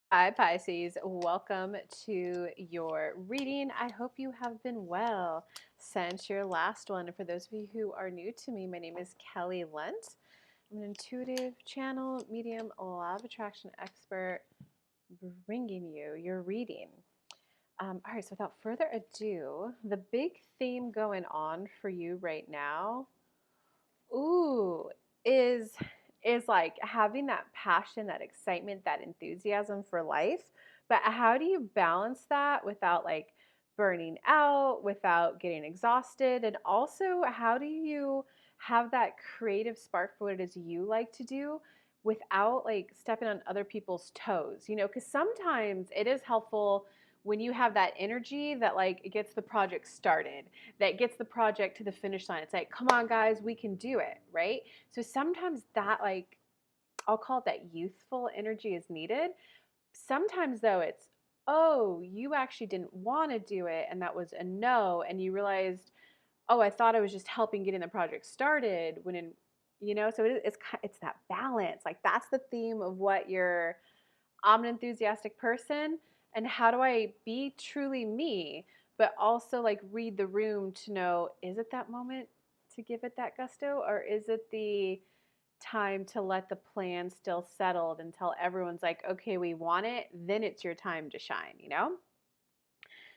Hi, Pisces. Welcome to your reading. I hope you have been well since your last one. For those of you who are new to me, my name is Kelly Lunt. I'm an intuitive channel, medium, law of attraction expert, bringing you your reading. All right, so without further ado, the big theme going on for you right now, ooh, is like having that passion, that excitement, that enthusiasm for life. But how do you balance that without like burning out, without getting exhausted? And also, how do you have that creative spark for what it is you like to do without like stepping on other people's toes? Because sometimes it is helpful when you have that energy that like it gets the project started, that gets the project to the finish line. It's like, come on, guys, we can do it, right? So sometimes that, like, I'll call it that youthful energy is needed. Sometimes, though, it's, oh, you actually didn't want to do it, and that was a no, and you realized, oh, I thought I was just helping getting the project started. So it's that balance. Like that's the theme of what I'm an enthusiastic person, and how do I be truly me, but also like read the room to know, is it that moment to give it that gusto, or is it the time to let the plan still settled until everyone's like, okay, we want it, then it's your time to shine?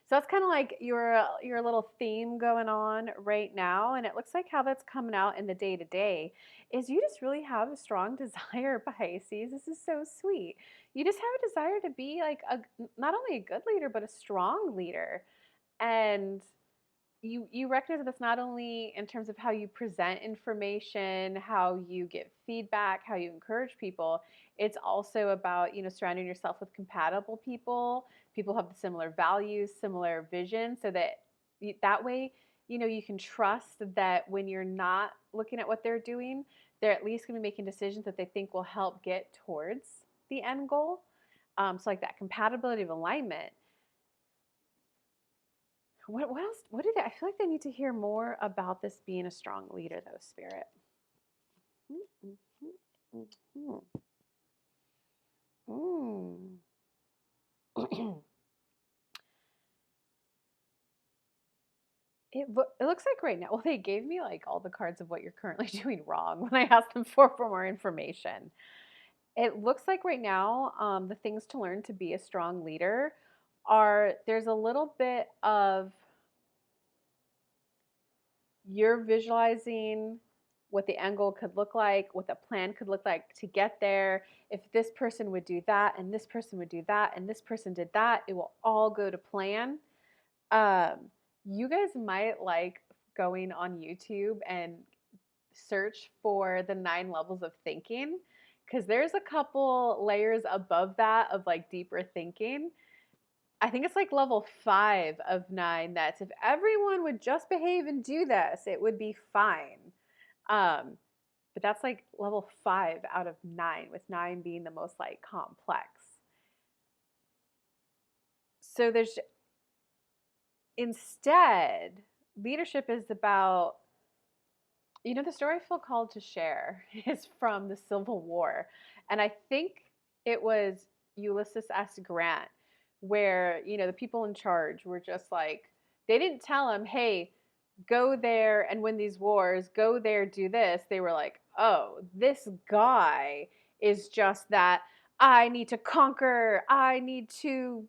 So that's kind of like your little theme going on right now, and it looks like how that's coming out in the day to day is you just really have a strong desire, Pisces. This is so sweet. You just have a desire to be like not only a good leader but a strong leader, and you recognize that that's not only in terms of how you present information, how you give feedback, how you encourage people. It's also about, surrounding yourself with compatible people who have the similar values, similar vision, so that that way, you can trust that when you're not looking at what they're doing, they're at least going to be making decisions that they think will help get towards the end goal. So like that compatibility of alignment. What else? What did I feel like they need to hear more about this being a strong leader, though, Spirit? Mm, mhm, mhm, mm. It looks like right now, well, they gave me like all the cards of what you're currently doing wrong when I asked them for more information. It looks like right now, the things to learn to be a strong leader are there's a little bit of you're visualizing what the end goal could look like, what the plan could look like to get there. If this person would do that, and this person would do that, and this person did that, it will all go to plan. Um, you guys might like going on YouTube and search for the 9 levels of thinking, because there's a couple layers above that of like deeper thinking. I think it's like level 5 of 9. That's if everyone would just behave and do this, it would be fine. Um, but that's like level 5 out of 9, with 9 being the most like complex. So there's instead, leadership is about, the story I feel called to share is from the Civil War. And I think it was Ulysses S. Grant, where, the people in charge were just like, they didn't tell him, hey, go there and win these wars, go there, do this. They were like, oh, this guy is just that I need to conquer, I need to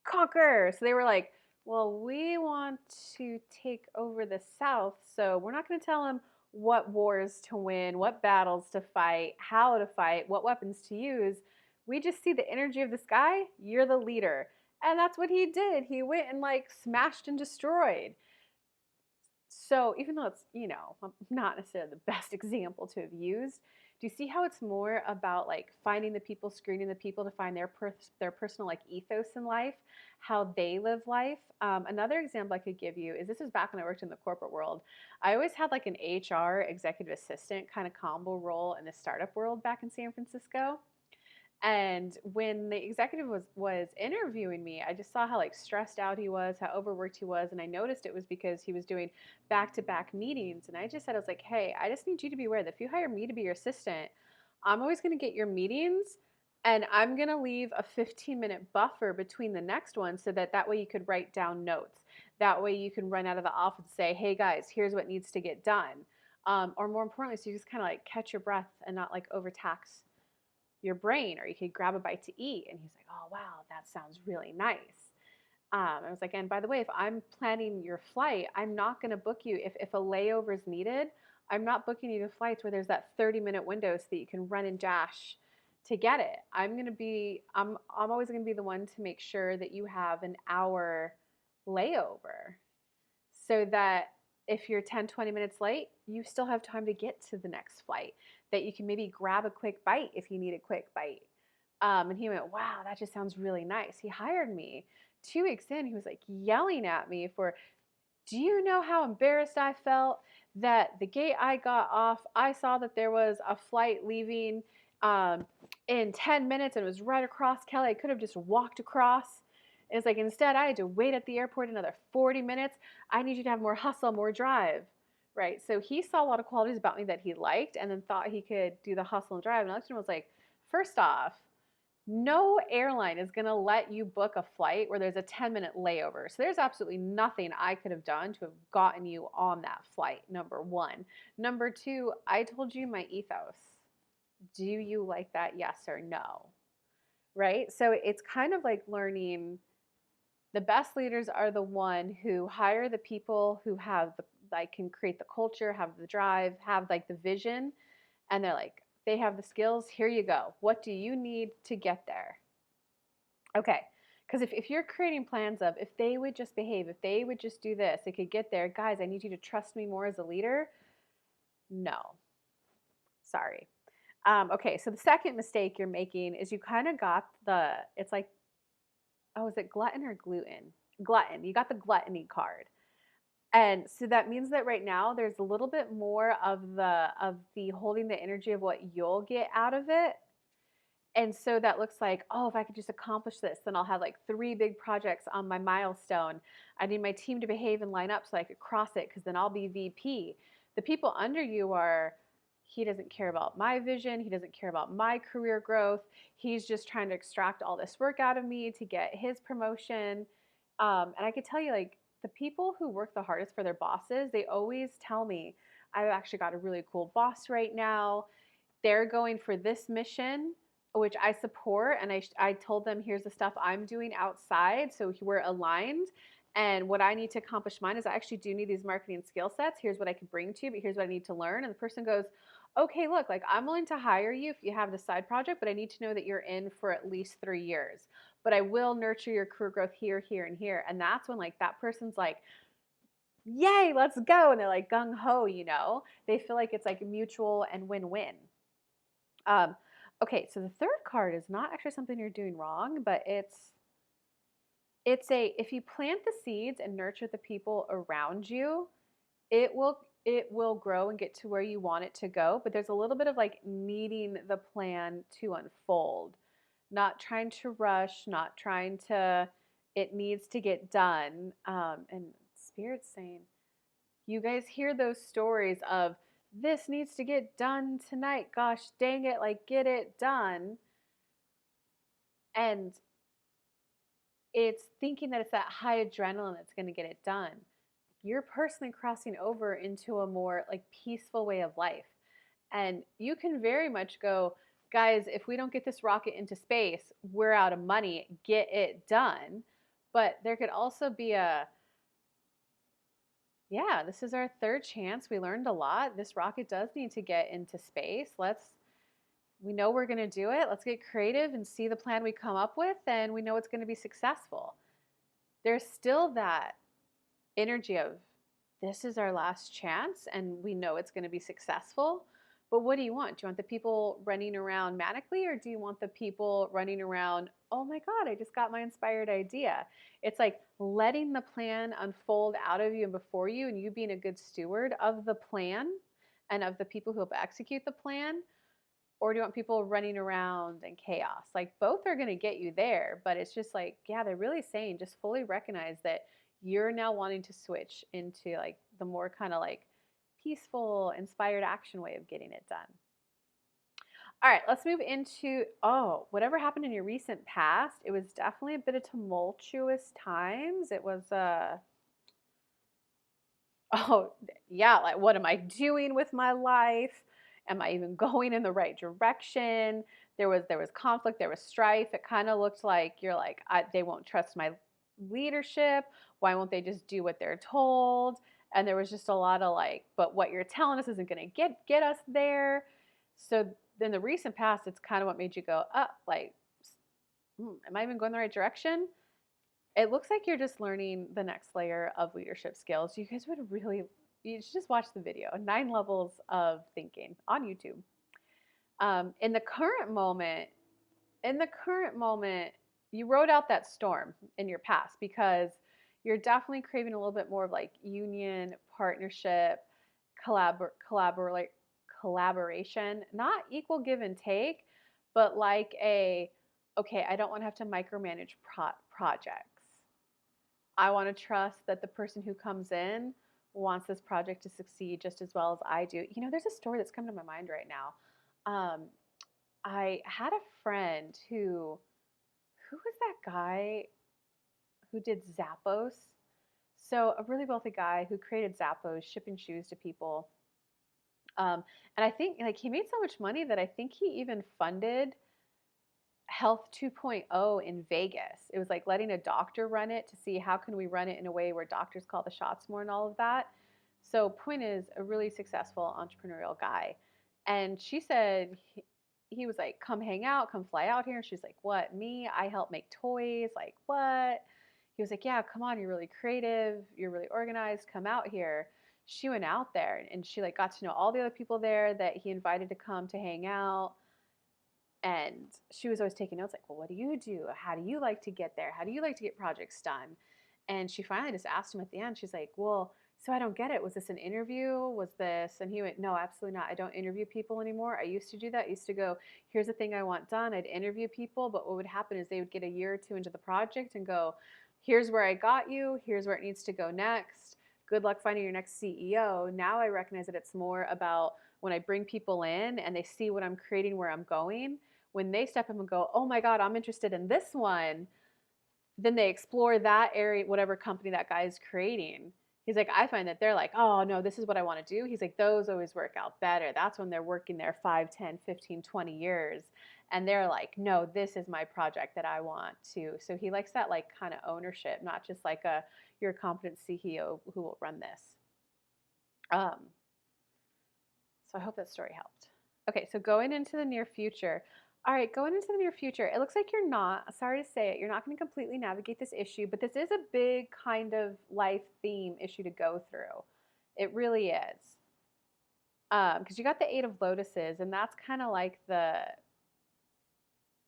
conquer. So they were like, well, we want to take over the South, so we're not going to tell him what wars to win, what battles to fight, how to fight, what weapons to use. We just see the energy of this guy. You're the leader. And that's what he did. He went and like smashed and destroyed. So even though it's, not necessarily the best example to have used, do you see how it's more about like finding the people, screening the people to find their personal like ethos in life, how they live life? Another example I could give you is, this is back when I worked in the corporate world. I always had like an HR executive assistant kind of combo role in the startup world back in San Francisco. And when the executive was interviewing me, I just saw how like stressed out he was, how overworked he was, and I noticed it was because he was doing back-to-back meetings. And I just said, I was like, "Hey, I just need you to be aware that if you hire me to be your assistant, I'm always going to get your meetings, And I'm going to leave a 15-minute buffer between the next one so that way you could write down notes. That way you can run out of the office and say, hey guys, here's what needs to get done. Or more importantly, so you just kind of like catch your breath and not like overtax your brain, or you could grab a bite to eat. And he's like, oh, wow, that sounds really nice. I was like, and by the way, if I'm planning your flight, I'm not going to book you. If a layover is needed, I'm not booking you to flights where there's that 30-minute window so that you can run and dash to get it. I'm always going to be the one to make sure that you have an hour layover so that if you're 10, 20 minutes late, you still have time to get to the next flight, that you can maybe grab a quick bite if you need a quick bite. And he went, wow, that just sounds really nice. He hired me. 2 weeks in, he was like yelling at me for, do you know how embarrassed I felt that the gate I got off, I saw that there was a flight leaving in 10 minutes and it was right across Kelly. I could have just walked across. And it's like, instead, I had to wait at the airport another 40 minutes. I need you to have more hustle, more drive. Right. So he saw a lot of qualities about me that he liked and then thought he could do the hustle and drive. And I looked at him and was like, first off, no airline is going to let you book a flight where there's a 10-minute layover. So there's absolutely nothing I could have done to have gotten you on that flight, number one. Number two, I told you my ethos. Do you like that? Yes or no? Right? So it's kind of like learning the best leaders are the one who hire the people who have the like can create the culture, have the drive, have like the vision, and they're like, they have the skills. Here you go. What do you need to get there? Okay. Because if you're creating plans of if they would just behave, if they would just do this, they could get there. Guys, I need you to trust me more as a leader. No. Sorry. Okay. So the second mistake you're making is you kind of got it's like, oh, is it glutton or gluten? Glutton. You got the gluttony card. And so that means that right now there's a little bit more of the holding the energy of what you'll get out of it. And so that looks like, oh, if I could just accomplish this, then I'll have like 3 big projects on my milestone. I need my team to behave and line up so I could cross it because then I'll be VP. The people under you are, he doesn't care about my vision. He doesn't care about my career growth. He's just trying to extract all this work out of me to get his promotion. And I could tell you, like, the people who work the hardest for their bosses, they always tell me, I've actually got a really cool boss right now. They're going for this mission, which I support. And I told them, here's the stuff I'm doing outside. So we're aligned. And what I need to accomplish mine is I actually do need these marketing skill sets. Here's what I can bring to you, but here's what I need to learn. And the person goes, okay, look, like I'm willing to hire you if you have the side project, but I need to know that you're in for at least 3 years. But I will nurture your career growth here, here, and here. And that's when like that person's like, yay, let's go. And they're like gung ho, you know, they feel like it's like mutual and win-win. Okay, so the third card is not actually something you're doing wrong, but if you plant the seeds and nurture the people around you, it will grow and get to where you want it to go. But there's a little bit of like needing the plan to unfold, not trying to rush, not trying to. It needs to get done. And Spirit's saying, you guys hear those stories of this needs to get done tonight. Gosh dang it, like get it done. And it's thinking that it's that high adrenaline that's going to get it done. You're personally crossing over into a more like peaceful way of life. And you can very much go, guys, if we don't get this rocket into space, we're out of money. Get it done. But there could also be yeah, this is our third chance. We learned a lot. This rocket does need to get into space. We know we're going to do it. Let's get creative and see the plan we come up with, and we know it's going to be successful. There's still that energy of this is our last chance and we know it's going to be successful. But what do you want? Do you want the people running around manically, or do you want the people running around, oh my God, I just got my inspired idea? It's like letting the plan unfold out of you and before you, and you being a good steward of the plan and of the people who help execute the plan. Or do you want people running around in chaos? Like both are going to get you there, but it's just like, yeah, they're really saying just fully recognize that you're now wanting to switch into like the more kind of like peaceful, inspired action way of getting it done. All right, let's move into, oh, whatever happened in your recent past. It was definitely a bit of tumultuous times. It was oh, yeah, like what am I doing with my life? Am I even going in the right direction? There was conflict, there was strife. It kind of looked like you're like, they won't trust my leadership. Why won't they just do what they're told? And there was just a lot of like, but what you're telling us isn't going to get us there. So in the recent past, it's kind of what made you go up, like, am I even going the right direction? It looks like you're just learning the next layer of leadership skills. You guys would really, you should just watch the video, 9 levels of thinking on YouTube. In the current moment, in the current moment, you wrote out that storm in your past because you're definitely craving a little bit more of like union, partnership, collaborate, collaboration, not equal give and take, but like a, okay, I don't want to have to micromanage projects. I want to trust that the person who comes in wants this project to succeed just as well as I do. You know, there's a story that's coming to my mind right now. I had a friend who was that guy who did Zappos? So a really wealthy guy who created Zappos, shipping shoes to people. And I think like he made so much money that I think he even funded Health 2.0 in Vegas. It was like letting a doctor run it to see how can we run it in a way where doctors call the shots more and all of that. So point is a really successful entrepreneurial guy. And she said he was like, come hang out, come fly out here. And she's like, what, me? I help make toys. Like, what? He was like, yeah, come on, you're really creative, you're really organized, come out here. She went out there and she like got to know all the other people there that he invited to come to hang out, and she was always taking notes like, well, what do you do? How do you like to get there? How do you like to get projects done? And she finally just asked him at the end, she's like, well, so I don't get it. Was this an interview? Was this? And he went, no, absolutely not. I don't interview people anymore. I used to do that. I used to go, here's the thing I want done. I'd interview people. But what would happen is they would get a year or two into the project and go, here's where I got you. Here's where it needs to go next. Good luck finding your next CEO. Now I recognize that it's more about when I bring people in and they see what I'm creating, where I'm going, when they step up and go, oh my God, I'm interested in this one, then they explore that area, whatever company that guy is creating. He's like, I find that they're like, oh no, this is what I want to do. He's like, those always work out better. That's when they're working there 5, 10, 15, 20 years. And they're like, no, this is my project that I want to. So he likes that like kind of ownership, not just like you're a competent CEO who will run this. Um, so I hope that story helped. Okay, so going into the near future. All right, going into the near future, it looks like you're not, sorry to say it, you're not going to completely navigate this issue, but this is a big kind of life theme issue to go through. It really is. Because you got the Eight of Lotuses, and that's kind of like the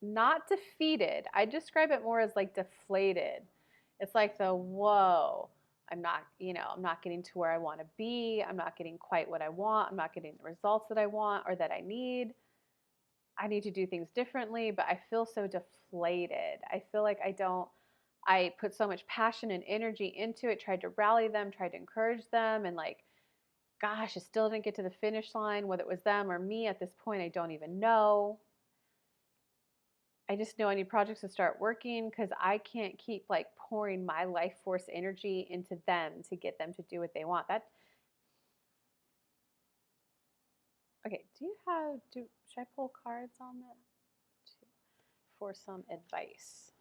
not defeated. I describe it more as like deflated. It's like the whoa, I'm not, I'm not getting to where I want to be. I'm not getting quite what I want. I'm not getting the results that I want or that I need. I need to do things differently, but I feel so deflated. I feel like I put so much passion and energy into it, tried to rally them, tried to encourage them, and like, gosh, I still didn't get to the finish line. Whether it was them or me at this point, I don't even know. I just know I need projects to start working because I can't keep like pouring my life force energy into them to get them to do what they want. That okay, should I pull cards on that for some advice?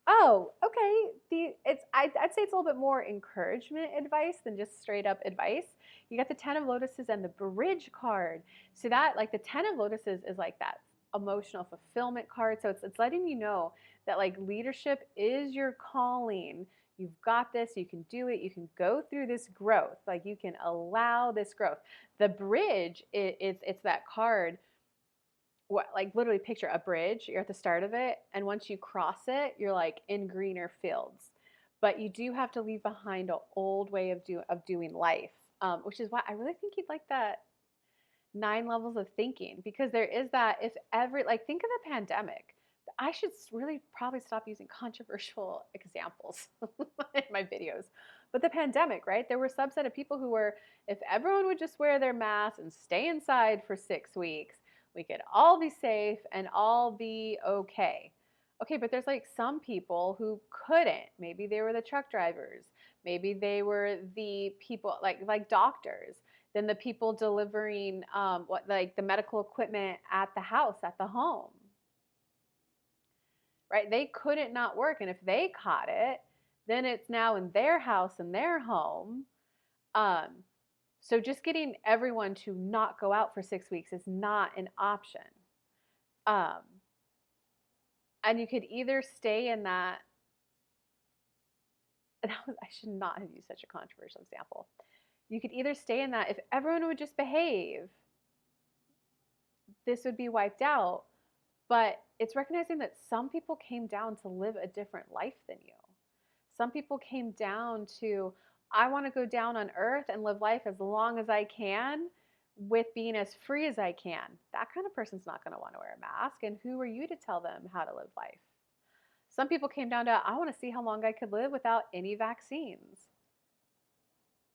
Oh, okay. I'd say it's a little bit more encouragement advice than just straight up advice. You got the Ten of Lotuses and the Bridge card. So that like the Ten of Lotuses is like that emotional fulfillment card. So it's letting you know that like leadership is your calling. You've got this, you can do it, you can go through this growth. Like you can allow this growth. The bridge, it's that card, what, like literally picture a bridge, you're at the start of it, and once you cross it you're like in greener fields, but you do have to leave behind an old way of doing life, which is why I really think you'd like that 9 levels of thinking, because there is that, if ever, like think of the pandemic. I should really probably stop using controversial examples in my videos, But the pandemic, right? There were a subset of people who were, if everyone would just wear their masks and stay inside for 6 weeks, we could all be safe and all be okay. Okay, but there's like some people who couldn't. Maybe they were the truck drivers. Maybe they were the people like doctors. Then the people delivering what like the medical equipment at the house, at the home. Right? They couldn't not work, and if they caught it, then it's now in their house in their home. Um, so just getting everyone to not go out for 6 weeks is not an option. Um, and you could either stay in that, and I should not have used such a controversial example. You could either stay in that if everyone would just behave, this would be wiped out. But it's recognizing that some people came down to live a different life than you. Some people came down to, I want to go down on earth and live life as long as I can with being as free as I can. That kind of person's not going to want to wear a mask. And who are you to tell them how to live life? Some people came down to, I want to see how long I could live without any vaccines.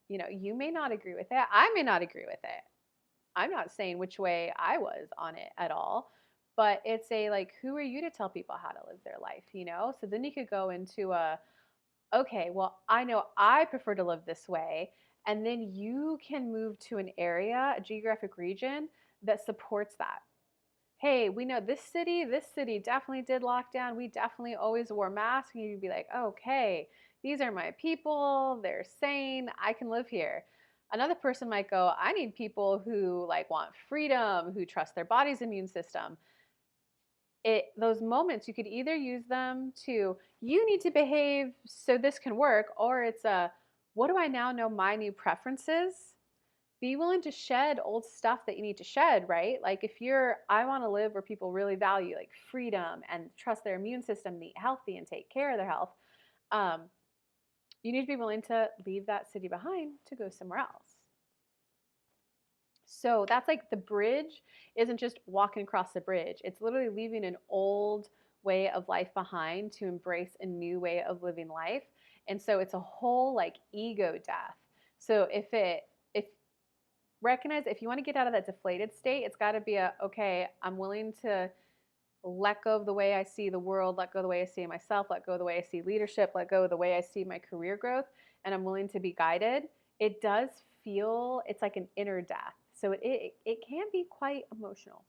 You know, you may not agree with it. I may not agree with it. I'm not saying which way I was on it at all, but it's a like, who are you to tell people how to live their life, you know? So then you could go into a, okay, well, I know I prefer to live this way. And then you can move to an area, a geographic region that supports that. Hey, we know this city definitely did lockdown. We definitely always wore masks. And you'd be like, okay, these are my people. They're sane. I can live here. Another person might go, I need people who like want freedom, who trust their body's immune system. Those moments you could either use them to, you need to behave so this can work, or it's a, what do I now know my new preferences? Be willing to shed old stuff that you need to shed, right? Like if you're, I want to live where people really value like freedom and trust their immune system, eat healthy and take care of their health. um, you need to be willing to leave that city behind to go somewhere else. So that's like the bridge isn't just walking across the bridge. It's literally leaving an old way of life behind to embrace a new way of living life. And so it's a whole like ego death. So if recognize if you want to get out of that deflated state, it's got to be a, okay, I'm willing to let go of the way I see the world, let go of the way I see myself, let go of the way I see leadership, let go of the way I see my career growth, and I'm willing to be guided. It does feel, it's like an inner death. So it can be quite emotional.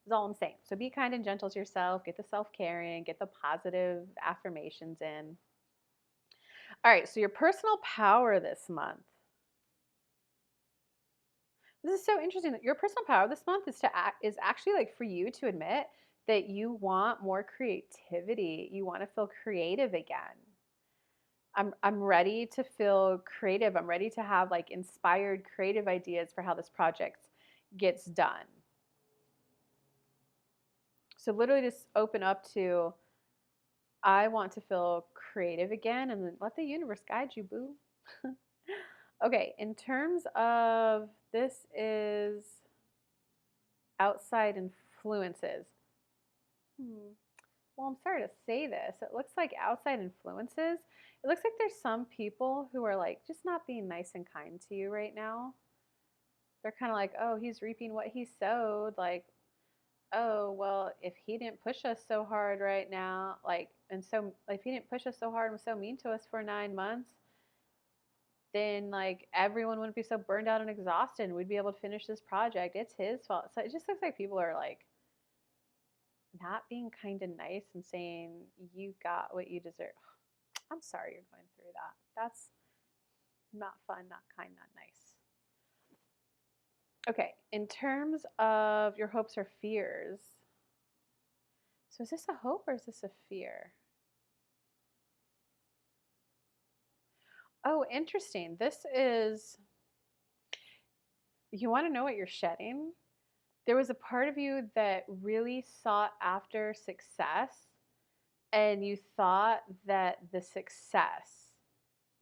Is all I'm saying. So be kind and gentle to yourself, get the self-caring, get the positive affirmations in. All right, so your personal power this month. This is so interesting that your personal power this month is actually like for you to admit that you want more creativity. You want to feel creative again. I'm ready to feel creative. I'm ready to have like inspired creative ideas for how this project gets done. So literally just open up to, I want to feel creative again, and then let the universe guide you, boo. Okay, in terms of, this is outside influences. Well, I'm sorry to say this. It looks like outside influences, it looks like there's some people who are like just not being nice and kind to you right now. They're kind of like, oh, he's reaping what he sowed. Like, oh, well, if he didn't push us so hard right now, like, and so if he didn't push us so hard and was so mean to us for 9 months, then like everyone wouldn't be so burned out and exhausted and we'd be able to finish this project. It's his fault. So it just looks like people are like not being kind and nice and saying you got what you deserve. I'm sorry you're going through that. That's not fun, not kind, not nice. Okay, in terms of your hopes or fears. So is this a hope or is this a fear? Oh, interesting. This is, you want to know what you're shedding? There was a part of you that really sought after success, and you thought that the success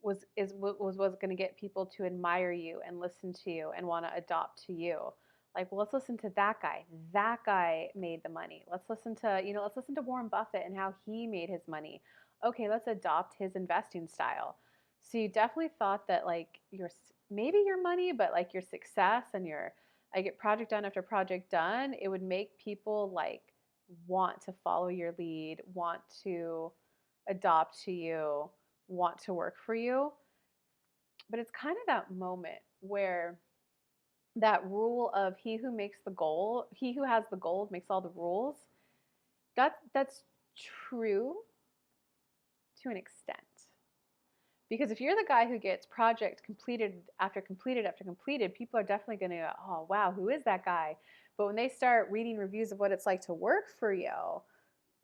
was going to get people to admire you and listen to you and want to adopt to you. Like, well, let's listen to that guy. That guy made the money. Let's listen to, let's listen to Warren Buffett and how he made his money. Okay, let's adopt his investing style. So you definitely thought that like maybe your money, but like your success and your I get project done after project done, it would make people like want to follow your lead, want to adopt to you, want to work for you. But it's kind of that moment where that rule of he who has the gold makes all the rules. That's true to an extent. Because if you're the guy who gets project completed after completed after completed, people are definitely going to go, oh, wow, who is that guy? But when they start reading reviews of what it's like to work for you,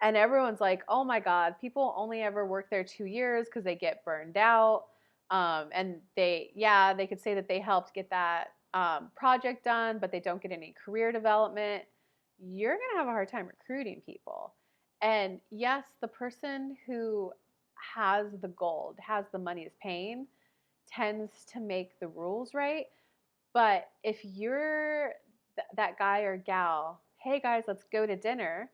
and everyone's like, oh my God, people only ever work there 2 years because they get burned out. And they could say that they helped get that project done, but they don't get any career development. You're going to have a hard time recruiting people. And yes, the person who has the gold, has the money is paying, tends to make the rules right. But if you're that guy or gal, hey guys, let's go to dinner,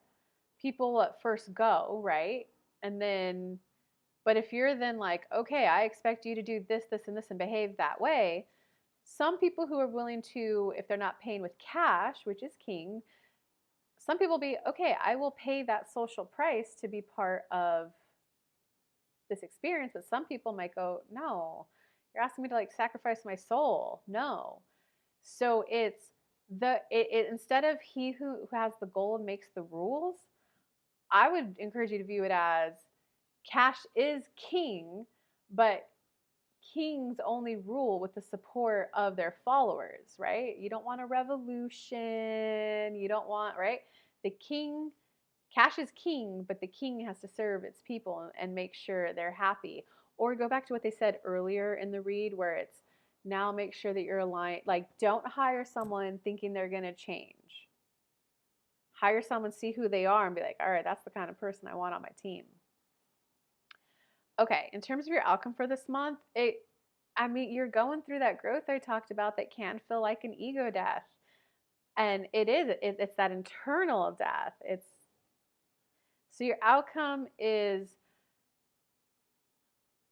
people at first go, right? And then, but if you're then like, okay, I expect you to do this, this, and this and behave that way, some people who are willing to, if they're not paying with cash, which is king, some people will be, okay, I will pay that social price to be part of this experience. But some people might go, no, you're asking me to like sacrifice my soul. No. So it's instead of he who has the gold makes the rules, I would encourage you to view it as cash is king, but kings only rule with the support of their followers, right? You don't want a revolution. You don't want, right? The king, cash is king, but the king has to serve its people and make sure they're happy. Or go back to what they said earlier in the read, where it's now make sure that you're aligned. Like, don't hire someone thinking they're going to change. Hire someone, see who they are, and be like, all right, that's the kind of person I want on my team. Okay, in terms of your outcome for this month, you're going through that growth I talked about that can feel like an ego death. And it's that internal death. So your outcome is,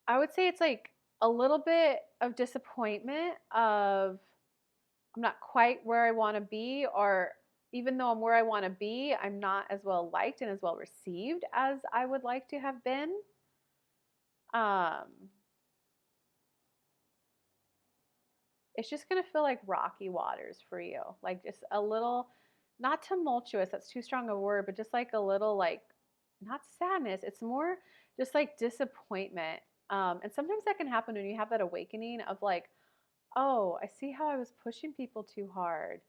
I would say it's like a little bit of disappointment of I'm not quite where I want to be, or even though I'm where I want to be, I'm not as well liked and as well received as I would like to have been. Um, it's just going to feel like rocky waters for you. Like just a little, not tumultuous, that's too strong a word, but just like a little, like, not sadness. It's more just like disappointment. And sometimes that can happen when you have that awakening of like, oh, I see how I was pushing people too hard.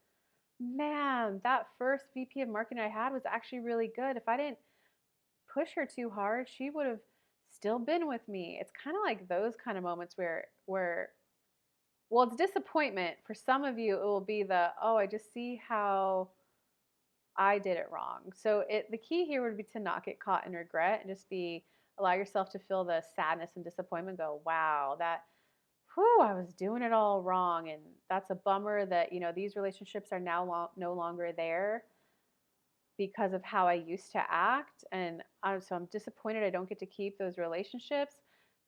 Man, that first VP of marketing I had was actually really good. If I didn't push her too hard, she would have still been with me. It's kind of like those kind of moments where well, it's disappointment. For some of you, it will be the, oh, I just see how I did it wrong. So the key here would be to not get caught in regret and just allow yourself to feel the sadness and disappointment. Go, wow, whew, I was doing it all wrong, and that's a bummer that these relationships are now no longer there because of how I used to act, and so I'm disappointed I don't get to keep those relationships.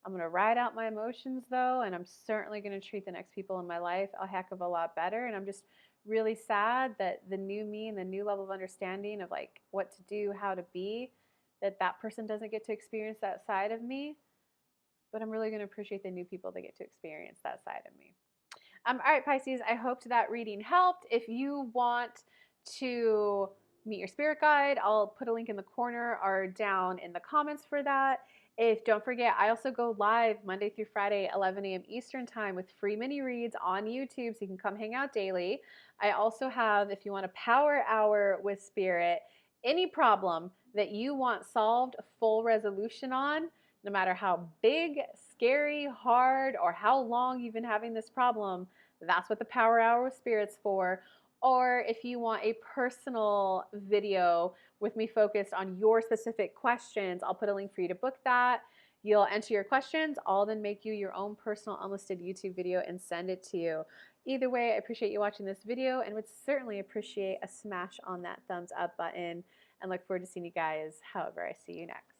I'm going to ride out my emotions though, and I'm certainly going to treat the next people in my life a heck of a lot better. And I'm just really sad that the new me and the new level of understanding of like what to do, how to be, that person doesn't get to experience that side of me. But I'm really going to appreciate the new people that get to experience that side of me. All right, Pisces, I hoped that reading helped. If you want to meet your spirit guide, I'll put a link in the corner or down in the comments for that. Don't forget, I also go live Monday through Friday, 11 a.m. Eastern time with free mini reads on YouTube, so you can come hang out daily. I also have, if you want a power hour with spirit, any problem that you want solved, a full resolution on, no matter how big, scary, hard, or how long you've been having this problem, that's what the Power Hour with Spirit's for. Or if you want a personal video with me focused on your specific questions, I'll put a link for you to book that. You'll enter your questions. I'll then make you your own personal unlisted YouTube video and send it to you. Either way, I appreciate you watching this video and would certainly appreciate a smash on that thumbs up button, and look forward to seeing you guys however I see you next.